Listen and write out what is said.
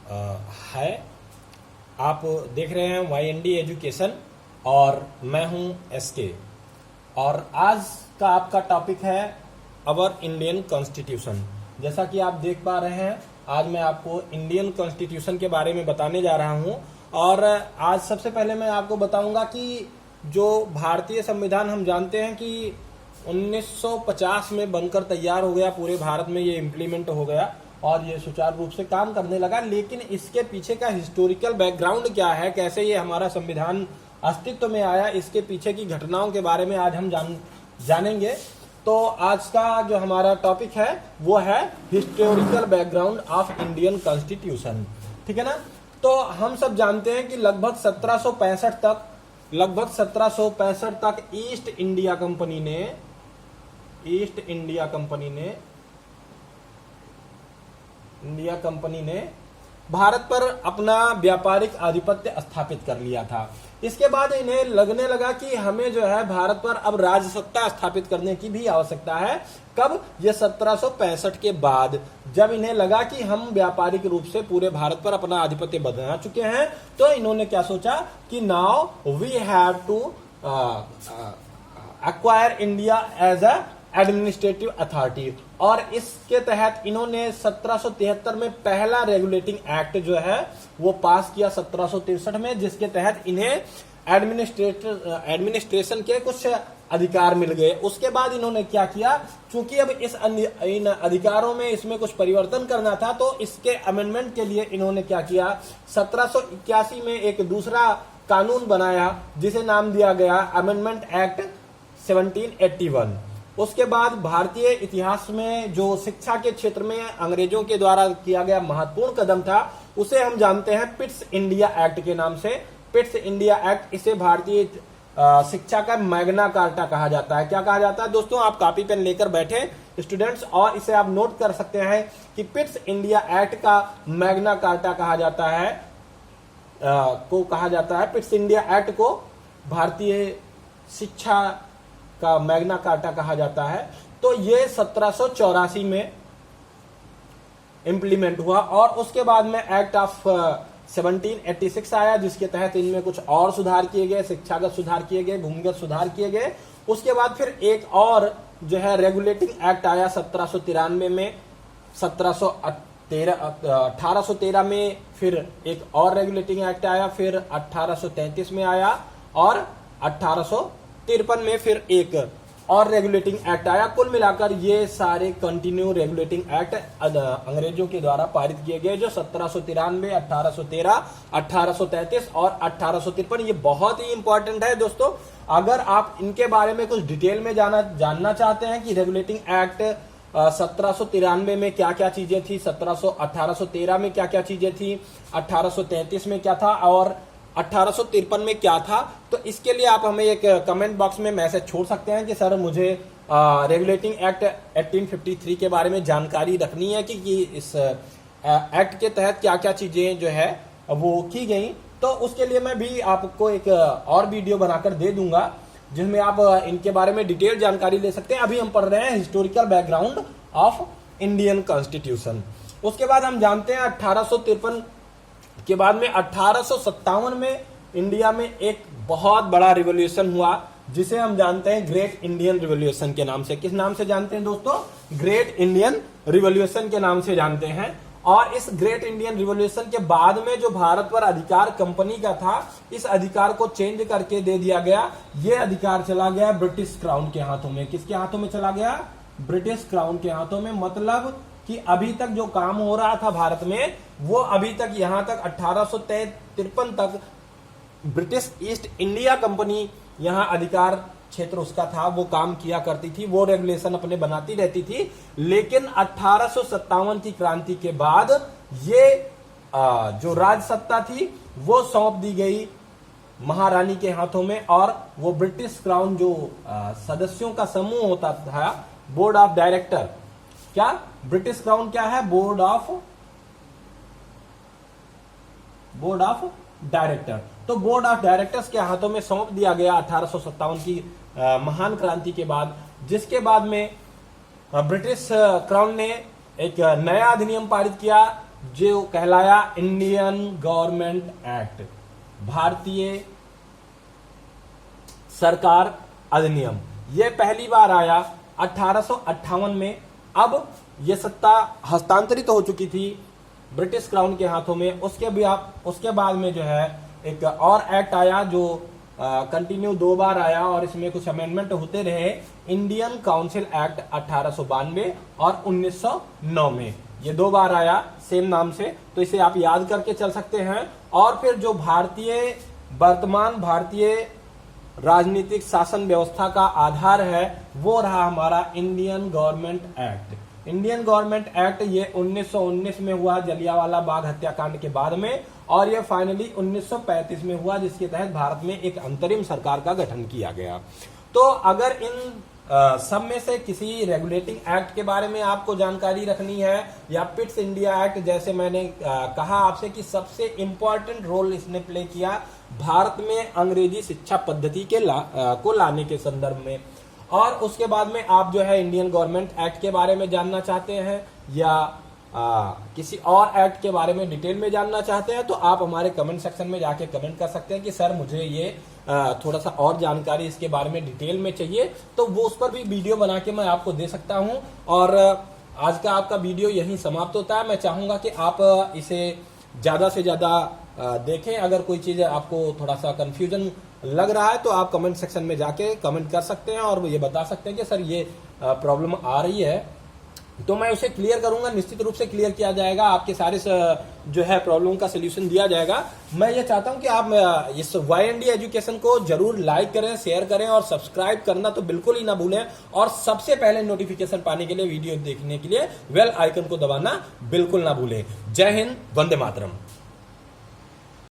है। आप देख रहे हैं YND एजुकेशन और मैं हूं SK। और आज का आपका टॉपिक है अवर इंडियन कॉन्स्टिट्यूशन। जैसा कि आप देख पा रहे हैं, आज मैं आपको इंडियन कॉन्स्टिट्यूशन के बारे में बताने जा रहा हूं। और आज सबसे पहले मैं आपको बताऊंगा कि जो भारतीय संविधान हम जानते हैं कि 1950 में बनकर तैयार हो गया, पूरे भारत में ये इम्प्लीमेंट हो गया और ये सुचारू रूप से काम करने लगा। लेकिन इसके पीछे का हिस्टोरिकल बैकग्राउंड क्या है, कैसे ये हमारा संविधान अस्तित्व में आया, इसके पीछे की घटनाओं के बारे में आज हम जानेंगे। तो आज का जो हमारा टॉपिक है वो है historical background of Indian constitution. ठीक है ना। तो हम सब जानते हैं कि लगभग 1765 तक ईस्ट इंडिया कंपनी ने भारत पर अपना व्यापारिक आधिपत्य स्थापित कर लिया था। इसके बाद इन्हें लगने लगा कि हमें जो है भारत पर अब राजसत्ता स्थापित करने की भी आवश्यकता है। कब? ये 1765 के बाद, जब इन्हें लगा कि हम व्यापारिक रूप से पूरे भारत पर अपना आधिपत्य बना चुके हैं, तो इन्होंने क्या सोचा कि now we have to acquire India as a administrative authority. और इसके तहत इन्होंने 1773 में पहला रेगुलेटिंग एक्ट जो है वो पास किया 1763 में, जिसके तहत इन्हें एडमिनिस्ट्रेशन के कुछ अधिकार मिल गए। उसके बाद इन्होंने क्या किया, चूंकि अब इन अधिकारों में इसमें कुछ परिवर्तन करना था, तो इसके अमेंडमेंट के लिए इन्होंने क्या किया, 1781 में एक दूसरा कानून बनाया जिसे नाम दिया गया अमेंडमेंट एक्ट 1781। उसके बाद भारतीय इतिहास में जो शिक्षा के क्षेत्र में अंग्रेजों के द्वारा किया गया महत्वपूर्ण कदम था, उसे हम जानते हैं पिट्स इंडिया एक्ट के नाम से। पिट्स इंडिया एक्ट, इसे भारतीय शिक्षा का मैग्ना कार्टा कहा जाता है। क्या कहा जाता है दोस्तों? आप कॉपी पेन लेकर बैठे स्टूडेंट्स और इसे आप नोट कर सकते हैं कि पिट्स इंडिया एक्ट का मैग्ना कार्टा कहा जाता है, पिट्स इंडिया एक्ट को भारतीय शिक्षा का मैग्ना कार्टा कहा जाता है। तो ये 1784 में इंप्लीमेंट हुआ और उसके बाद में एक्ट ऑफ 1786 आया, जिसके तहत इनमें कुछ और सुधार किए गए, शिक्षागत सुधार किए गए, भूमिगत सुधार किए गए। उसके बाद फिर एक और जो है रेगुलेटिंग एक्ट आया 1793 में, 1813 में फिर एक और रेगुलेटिंग एक्ट आया, फिर 1833 में आया और 1853 में फिर एक और रेगुलेटिंग एक्ट आया। कुल मिलाकर ये सारे कंटिन्यू रेगुलेटिंग एक्ट अंग्रेजों के द्वारा पारित किए गए, जो 1793, 1813, 1833 और 1853। ये बहुत ही इंपॉर्टेंट है दोस्तों। अगर आप इनके बारे में कुछ डिटेल में जानना चाहते हैं कि रेगुलेटिंग एक्ट 1793 में क्या क्या चीजें थी, 1813 में क्या क्या चीजें थी, 1833 में क्या था और 1853 में क्या था, तो इसके लिए आप हमें एक कमेंट बॉक्स में मैसेज छोड़ सकते हैं कि सर मुझे रेगुलेटिंग एक्ट 1853 के बारे में जानकारी रखनी है कि इस एक्ट के तहत क्या क्या चीजें जो है वो की गई। तो उसके लिए मैं भी आपको एक और वीडियो बनाकर दे दूंगा जिसमें आप इनके बारे में डिटेल जानकारी ले सकते हैं। अभी हम पढ़ रहे हैं historical background of Indian constitution. उसके बाद हम जानते हैं 1853 के बाद में 1857 में इंडिया में एक बहुत बड़ा रिवॉल्यूशन हुआ, जिसे हम जानते हैं ग्रेट इंडियन रिवॉल्यूशन के नाम से। किस नाम से जानते हैं दोस्तों? ग्रेट इंडियन रिवॉल्यूशन के नाम से जानते हैं। और इस ग्रेट इंडियन रिवॉल्यूशन के बाद में जो भारत पर अधिकार कंपनी का था, इस अधिकार को चेंज करके दे दिया गया। यह अधिकार चला गया ब्रिटिश क्राउन के हाथों में। किसके हाथों में चला गया? ब्रिटिश क्राउन के हाथों में। मतलब कि अभी तक जो काम हो रहा था भारत में, वो अभी तक यहां तक 1853 तक ब्रिटिश ईस्ट इंडिया कंपनी यहां अधिकार क्षेत्र उसका था, वो काम किया करती थी, वो रेगुलेशन अपने बनाती रहती थी। लेकिन 1857 की क्रांति के बाद ये जो राजसत्ता थी वो सौंप दी गई महारानी के हाथों में। और वो ब्रिटिश क्राउन जो सदस्यों का समूह होता था, बोर्ड ऑफ डायरेक्टर, क्या ब्रिटिश क्राउन क्या है? Board of director. तो बोर्ड ऑफ डायरेक्टर्स के हाथों में सौंप दिया गया 1857 की महान क्रांति के बाद, जिसके बाद में ब्रिटिश क्राउन ने एक नया अधिनियम पारित किया जो कहलाया इंडियन गवर्नमेंट एक्ट, भारतीय सरकार अधिनियम। ये पहली बार आया 1858 में। अब ये सत्ता हस्तांतरित हो चुकी थी ब्रिटिश क्राउन के हाथों में। उसके बाद में जो है एक और एक्ट आया जो कंटिन्यू 2 बार आया और इसमें कुछ अमेंडमेंट होते रहे। इंडियन काउंसिल एक्ट 1892 और 1909 में, ये 2 बार आया सेम नाम से, तो इसे आप याद करके चल सकते हैं। और फिर जो वर्तमान भारतीय राजनीतिक शासन व्यवस्था का आधार है वो रहा हमारा Indian government act. Indian government act ये 1919 में हुआ जलियांवाला बाग हत्याकांड के बाद में, और ये फाइनली 1935 में हुआ, जिसके तहत भारत में एक अंतरिम सरकार का गठन किया गया। तो अगर इन सब में से किसी रेगुलेटिंग एक्ट के बारे में आपको जानकारी रखनी है, या पिट्स इंडिया एक्ट, जैसे मैंने कहा आपसे कि सबसे इंपॉर्टेंट रोल इसने प्ले किया भारत में अंग्रेजी शिक्षा पद्धति को लाने के संदर्भ में, और उसके बाद में आप जो है इंडियन गवर्नमेंट एक्ट के बारे में जानना चाहते हैं या किसी और एक्ट के बारे में डिटेल में जानना चाहते हैं, तो आप हमारे कमेंट सेक्शन में जाके कमेंट कर सकते हैं कि सर मुझे ये थोड़ा सा और जानकारी इसके बारे में डिटेल में चाहिए, तो वो उस पर भी वीडियो बना के मैं आपको दे सकता हूं। और आज का आपका वीडियो यहीं समाप्त होता है। मैं चाहूंगा कि आप इसे ज्यादा से ज्यादा देखें। अगर कोई चीज आपको थोड़ा सा कंफ्यूजन लग रहा है तो आप कमेंट सेक्शन में जाके कमेंट कर सकते हैं और ये बता सकते हैं कि सर ये प्रॉब्लम आ रही है, तो मैं उसे क्लियर करूंगा। निश्चित रूप से क्लियर किया जाएगा, आपके सारे जो है प्रॉब्लम का सोल्यूशन दिया जाएगा। मैं ये चाहता हूं कि आप इस YND एजुकेशन को जरूर लाइक करें, शेयर करें और सब्सक्राइब करना तो बिल्कुल ही ना भूलें, और सबसे पहले नोटिफिकेशन पाने के लिए, वीडियो देखने के लिए बेल आइकन को दबाना बिल्कुल ना भूलें। जय हिंद, वंदे मातरम।